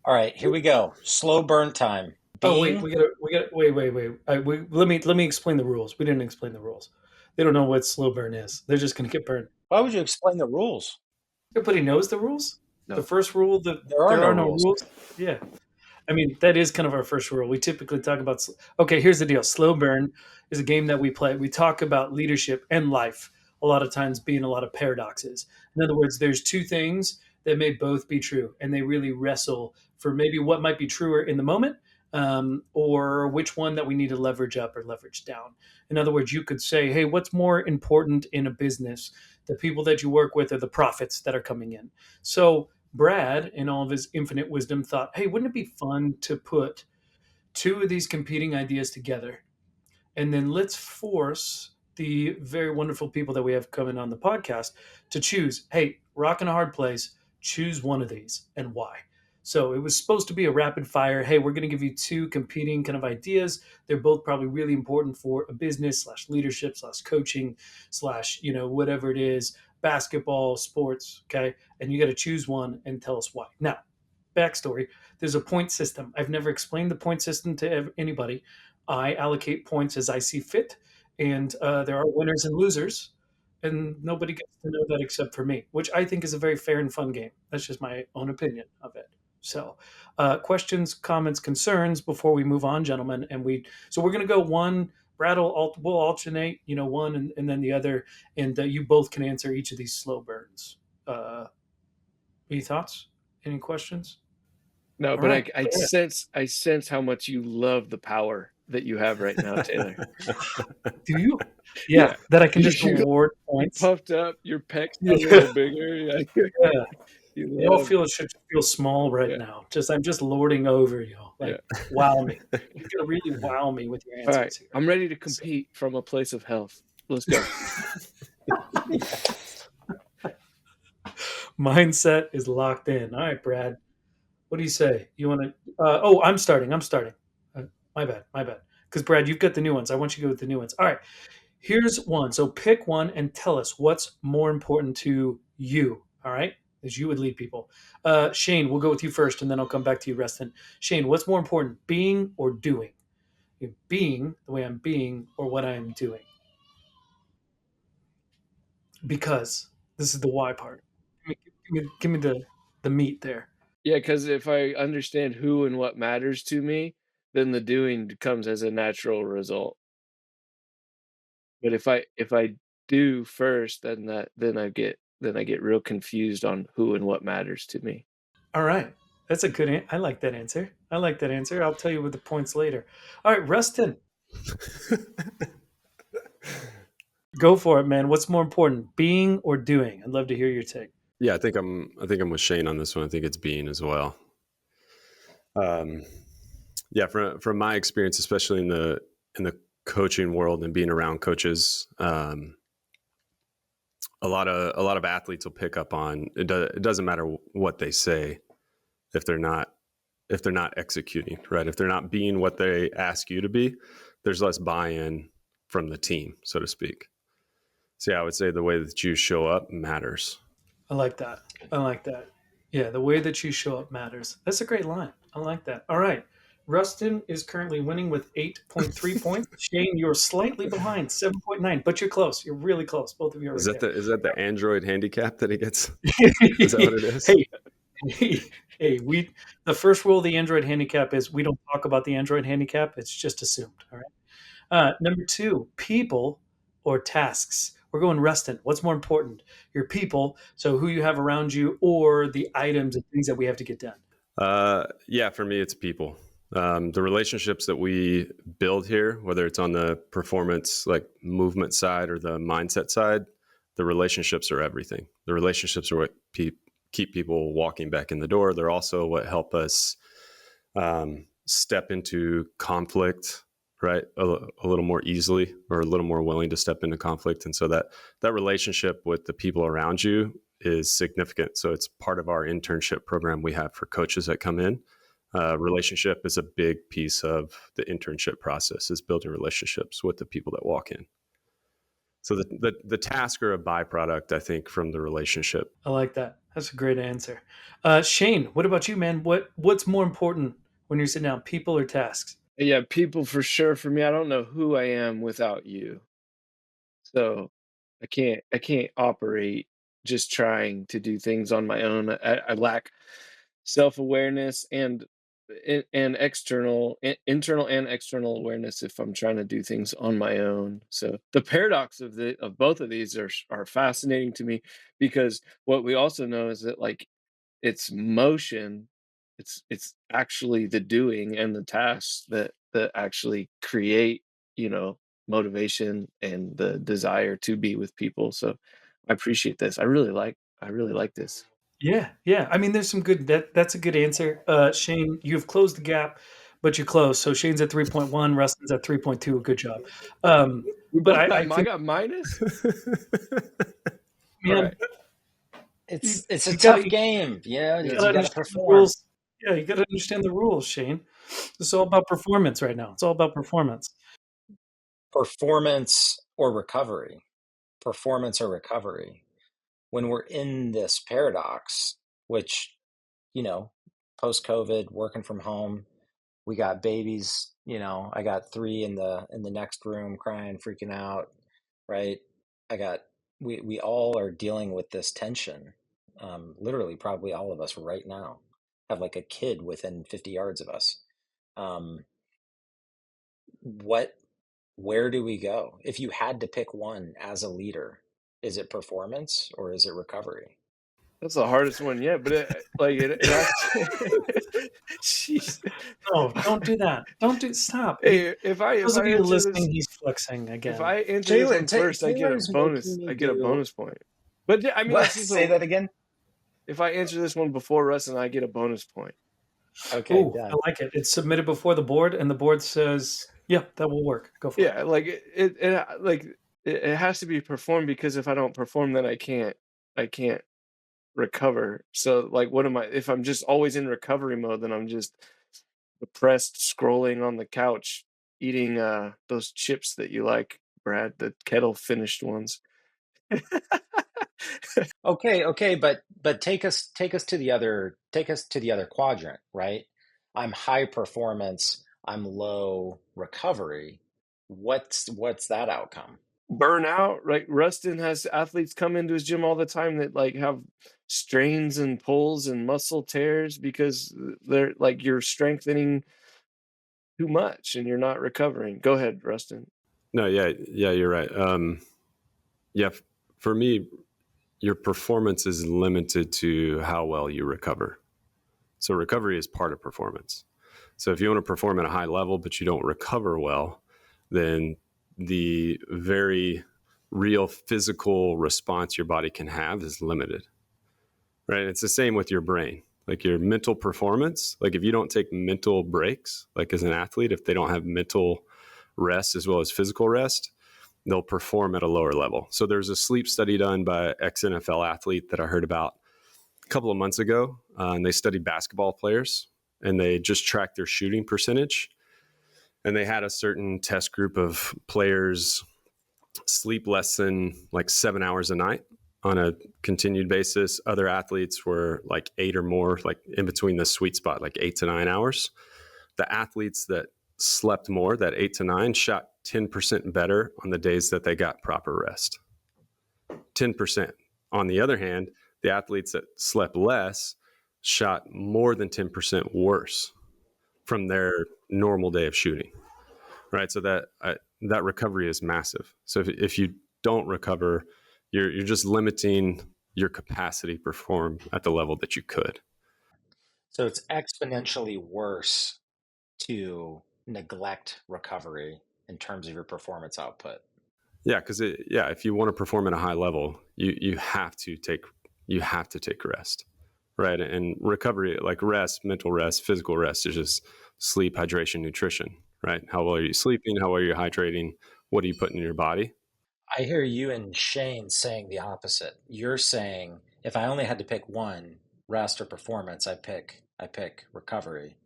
All right, here we go. Slow burn time. Oh wait, we gotta wait. Let me explain the rules. We didn't explain the rules. They don't know what slow burn is. They're just gonna get burned. Why would you explain the rules? Everybody knows the rules. The No. first rule that There are there no are no rules. rules. Yeah, I mean that is kind of our first rule. We typically talk about. Okay, here's the deal. Slow burn is a game that we play. We talk about leadership and life. A lot of times being a lot of paradoxes. In other words, there's two things that may both be true, and they really wrestle for maybe what might be truer in the moment, or which one that we need to leverage up or leverage down. In other words, you could say, hey, what's more important in a business? The people that you work with or the profits that are coming in? So Brad, in all of his infinite wisdom, thought, hey, wouldn't it be fun to put two of these competing ideas together? And then let's force the very wonderful people that we have coming on the podcast to choose, hey, rock in a hard place, choose one of these and why. So it was supposed to be a rapid fire. Hey, we're going to give you two competing kind of ideas. They're both probably really important for a business slash leadership slash coaching slash, whatever it is, basketball, sports. Okay. And you got to choose one and tell us why. Now, backstory, there's a point system. I've never explained the point system to anybody. I allocate points as I see fit, and there are winners and losers, and nobody gets to know that except for me, which I think is a very fair and fun game. That's just my own opinion of it. So, questions, comments, concerns before we move on, gentlemen, and so we're going to go one. Brad will alternate, one and then the other, and you both can answer each of these slow burns. Any thoughts? Any questions? No, All but right. I sense how much you love the power that you have right now, Taylor. Do you? Yeah, that I can just You- award points. Puffed up, your pecs a little bigger. Yeah. Yeah. You You all love- feel it should feel small right Yeah. now. I'm just lording over you. Like, wow me. You're gonna really wow me with your All answers right, here. I'm ready to compete from a place of health. Let's go. Mindset is locked in. All right, Brad. What do you say? You want to? I'm starting. My bad. Because Brad, you've got the new ones. I want you to go with the new ones. All right. Here's one. So pick one and tell us what's more important to you. All right, as you would lead people. Shane, we'll go with you first, and then I'll come back to you, Rustin. Shane, what's more important, being or doing? Being the way I'm being, or what I am doing? Because this is the why part. Give me the meat there. Yeah, because if I understand who and what matters to me, then the doing comes as a natural result. But if I do first, then I get real confused on who and what matters to me. All right. That's a good I like that answer. I'll tell you with the points later. All right, Rustin. Go for it, man. What's more important, being or doing? I'd love to hear your take. Yeah, I think I'm with Shane on this one. I think it's being as well. Yeah, from my experience, especially in the coaching world and being around coaches, a lot of athletes will pick up on it. It doesn't matter what they say if they're not executing, right? If they're not being what they ask you to be, there's less buy-in from the team, so to speak. So yeah, I would say the way that you show up matters. I like that. Yeah, the way that you show up matters. That's a great line. I like that. All right. Rustin is currently winning with 8.3 points. Shane, you're slightly behind, 7.9, but you're close. You're really close. Both of you are Is that the Android handicap that he gets? Is that what it is? Hey, the first rule of the Android handicap is we don't talk about the Android handicap. It's just assumed. All right. Number 2, people or tasks. We're going Rustin. What's more important? Your people, so who you have around you, or the items and things that we have to get done? Yeah, for me, it's people. The relationships that we build here, whether it's on the performance, like movement side or the mindset side, the relationships are everything. The relationships are what keep people walking back in the door. They're also what help us step into conflict, right? A little more easily, or a little more willing to step into conflict. And so that relationship with the people around you is significant. So it's part of our internship program we have for coaches that come in. Relationship is a big piece of the internship process, is building relationships with the people that walk in. So the task or a byproduct, I think, from the relationship. I like that. That's a great answer. Shane, what about you, man? What's more important when you're sitting down, people or tasks? Yeah, people for sure. For me, I don't know who I am without you. So I can't operate just trying to do things on my own. I lack self-awareness and internal and external awareness if I'm trying to do things on my own. So the paradox of both of these are fascinating to me, because what we also know is that, like, it's motion, it's actually the doing and the tasks that actually create, you know, motivation and the desire to be with people. So I appreciate this. I really like this. Yeah, yeah. I mean, there's some good. That's a good answer. Shane, you've closed the gap, but you're close. So Shane's at 3.1, Rustin's at 3.2. Good job. We But both got I I think, got minus. All man, right. It's a you gotta tough game. Yeah, you Yeah. gotta you got to understand the perform. rules. Yeah, you gotta understand the rules, Shane. It's all about performance right now. It's all about performance. Performance or recovery. Performance or recovery. When we're in this paradox, which, you know, post COVID, working from home, we got babies, I got three in the next room crying, freaking out, right? I got we all are dealing with this tension. Literally, probably all of us right now have like a kid within 50 yards of us. Um, what where do we go? If you had to pick one as a leader, is it performance or is it recovery? That's the hardest one yet, but it has to. Jeez. No, don't do that. Don't do. Stop. Hey, if I Those if of I you answer this listening, he's flexing if again. I answer this Taylor, one first, I get a Taylor's making bonus. me I get a do bonus point. But yeah, I mean, what? it's just Say a that again. if I answer this one before Russ, and I get a bonus point. Okay, Ooh, I done. like it. It's submitted before the board, and the board says, "Yeah, that will work. Go for it." Yeah, like it has to be performed, because if I don't perform, then I can't recover. So, like, what am I? If I'm just always in recovery mode, then I'm just depressed, scrolling on the couch, eating those chips that you like, Brad, the kettle finished ones. Okay, but take us to the other quadrant, right? I'm high performance, I'm low recovery. What's that outcome? Burnout, right? Rustin has athletes come into his gym all the time that, like, have strains and pulls and muscle tears because they're like, you're strengthening too much and you're not recovering. Go ahead, Rustin. No, yeah, you're right. Yeah, for me, your performance is limited to how well you recover. So recovery is part of performance. So if you want to perform at a high level, but you don't recover well, then the very real physical response your body can have is limited, right? It's the same with your brain. Like your mental performance, like if you don't take mental breaks, like as an athlete, if they don't have mental rest as well as physical rest, they'll perform at a lower level. So there's a sleep study done by ex NFL athlete that I heard about a couple of months ago, and they studied basketball players and they just tracked their shooting percentage. And they had a certain test group of players sleep less than like 7 hours a night on a continued basis. Other athletes were like 8 or more, like in between the sweet spot, like 8 to 9 hours. The athletes that slept more, that 8 to 9, shot 10% better on the days that they got proper rest. 10%. On the other hand, the athletes that slept less shot more than 10% worse from their normal day of shooting. Right. So that recovery is massive. So if you don't recover, you're just limiting your capacity to perform at the level that you could. So it's exponentially worse to neglect recovery in terms of your performance output. Yeah, because if you want to perform at a high level, you have to take rest, right? And recovery, like rest, mental rest, physical rest, is just sleep, hydration, nutrition, right? How well are you sleeping? How well are you hydrating? What are you putting in your body? I hear you and Shane saying the opposite. You're saying if I only had to pick one, rest or performance, I pick recovery.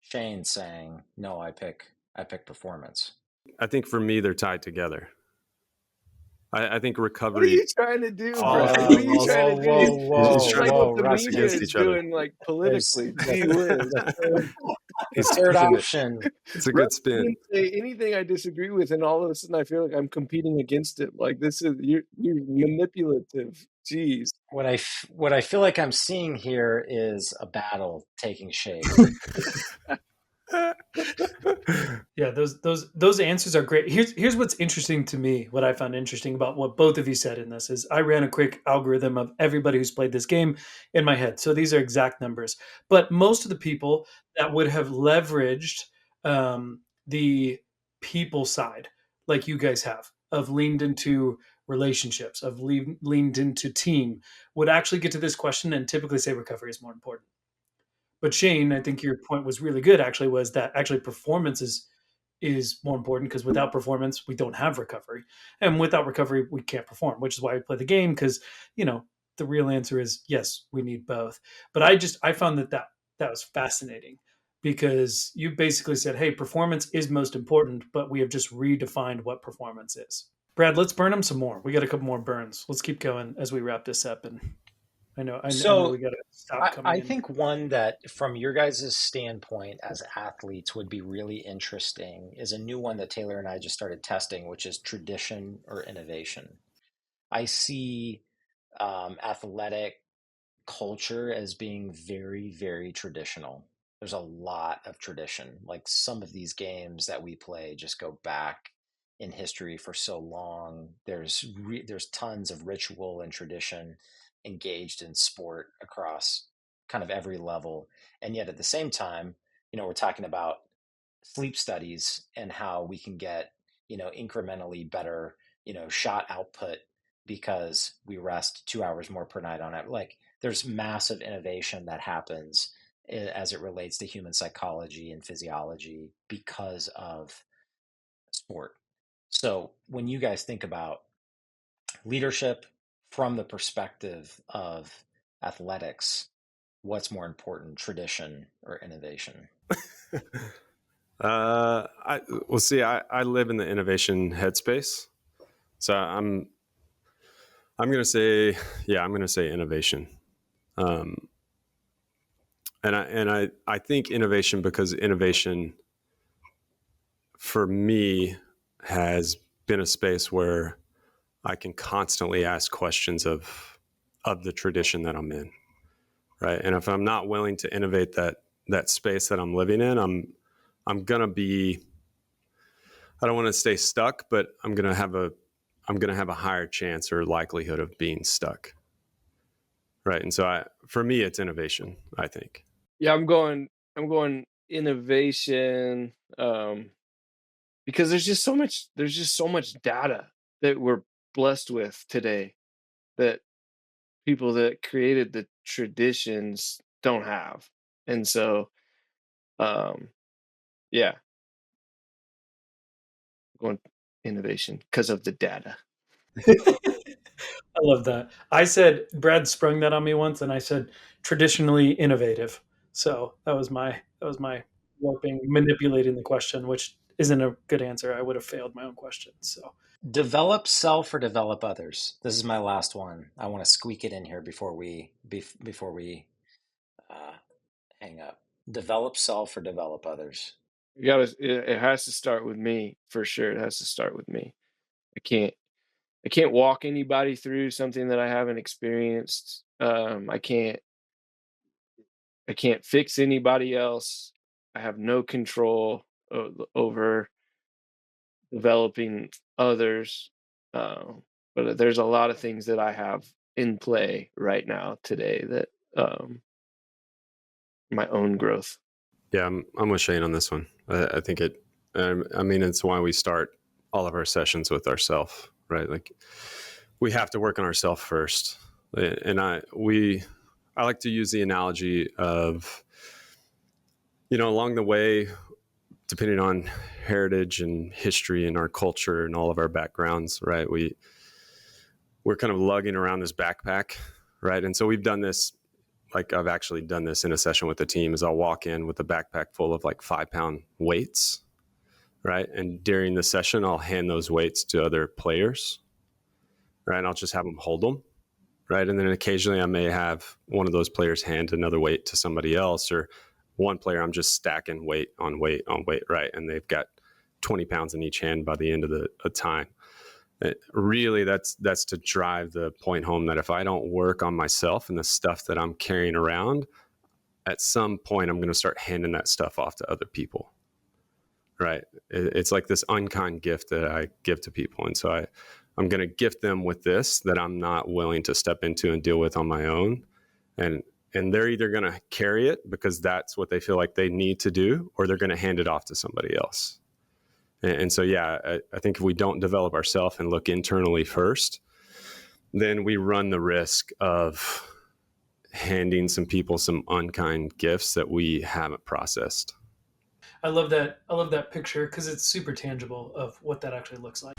Shane's saying no, I pick performance. I think for me, they're tied together. I think What are recovery. you trying to do, Oh, Brad? What are you whoa, trying to do? whoa, This He's is whoa, trying like to what whoa, the pit us media against Rustin. is each other. doing, like, There's politically. the Gee whiz. He's third twisting it. option. It's a Russ good spin. didn't say anything I disagree with, and all of a sudden I feel like I'm competing against it. Like, this is you're manipulative. Jeez. What I feel like I'm seeing here is a battle taking shape. Yeah, those answers are great. Here's what's interesting to me. What I found interesting about what both of you said in this is I ran a quick algorithm of everybody who's played this game in my head. So these are exact numbers. But most of the people that would have leveraged the people side, like you guys have, of leaned into relationships, of leaned into team, would actually get to this question and typically say recovery is more important. But Shane, I think your point was really good. Actually, was that actually performance is more important because without performance, we don't have recovery, and without recovery, we can't perform. Which is why we play the game because you know the real answer is yes, we need both. But I found that was fascinating because you basically said, hey, performance is most important, but we have just redefined what performance is. Brad, let's burn them some more. We got a couple more burns. Let's keep going as we wrap this up. And I know we So got to stop coming I in. think one that, from your guys' standpoint as athletes, would be really interesting is a new one that Taylor and I just started testing, which is tradition or innovation. I see athletic culture as being very, very traditional. There's a lot of tradition. Like some of these games that we play just go back in history for so long. There's tons of ritual and tradition engaged in sport across kind of every level. And yet at the same time, we're talking about sleep studies and how we can get, incrementally better, shot output because we rest 2 hours more per night on it. Like there's massive innovation that happens as it relates to human psychology and physiology because of sport. So when you guys think about leadership from the perspective of athletics, what's more important, tradition or innovation? I well, see, I live in the innovation headspace, so I'm gonna say, yeah, I'm gonna say innovation. Um, and I think innovation because innovation for me has been a space where I can constantly ask questions of the tradition that I'm in, right? And if I'm not willing to innovate that space that I'm living in, I'm gonna be, I don't want to stay stuck, but I'm gonna have a higher chance or likelihood of being stuck, right? And so for me, it's innovation, I think. Yeah, I'm going innovation, because there's just so much data that we're blessed with today that people that created the traditions don't have. And so, um, yeah, going innovation because of the data. I love that. I said Brad sprung that on me once, and I said traditionally innovative. So that was my warping, manipulating the question, which isn't a good answer. I would have failed my own question. So Develop self or develop others. This is my last one. I want to squeak it in here before we uh, hang up. Develop self or develop others. It has to start with me for sure. It has to start with me. I can't I can't walk anybody through something that I haven't experienced. I can't fix anybody else. I have no control over developing others. But there's a lot of things that I have in play right now today that my own growth. Yeah, I'm with Shane on this one. I think it. I mean, it's why we start all of our sessions with ourself, right? Like we have to work on ourselves first. And I like to use the analogy of, along the way, depending on heritage and history and our culture and all of our backgrounds, right? We're kind of lugging around this backpack, right? And so we've done this. Like I've actually done this in a session with the team is I'll walk in with a backpack full of like 5-pound weights, right? And during the session, I'll hand those weights to other players. right? And I'll just have them hold them, right? And then occasionally I may have one of those players hand another weight to somebody else, or one player I'm just stacking weight on weight on weight, right? And they've got 20 pounds in each hand by the end of the time. Really, that's to drive the point home that if I don't work on myself and the stuff that I'm carrying around, at some point I'm going to start handing that stuff off to other people, right? It's like this unkind gift that I give to people. And so I'm going to gift them with this that I'm not willing to step into and deal with on my own. And they're either going to carry it because that's what they feel like they need to do, or they're going to hand it off to somebody else. And so, yeah, I think if we don't develop ourselves and look internally first, then we run the risk of handing some people some unkind gifts that we haven't processed. I love that. I love that picture because it's super tangible of what that actually looks like.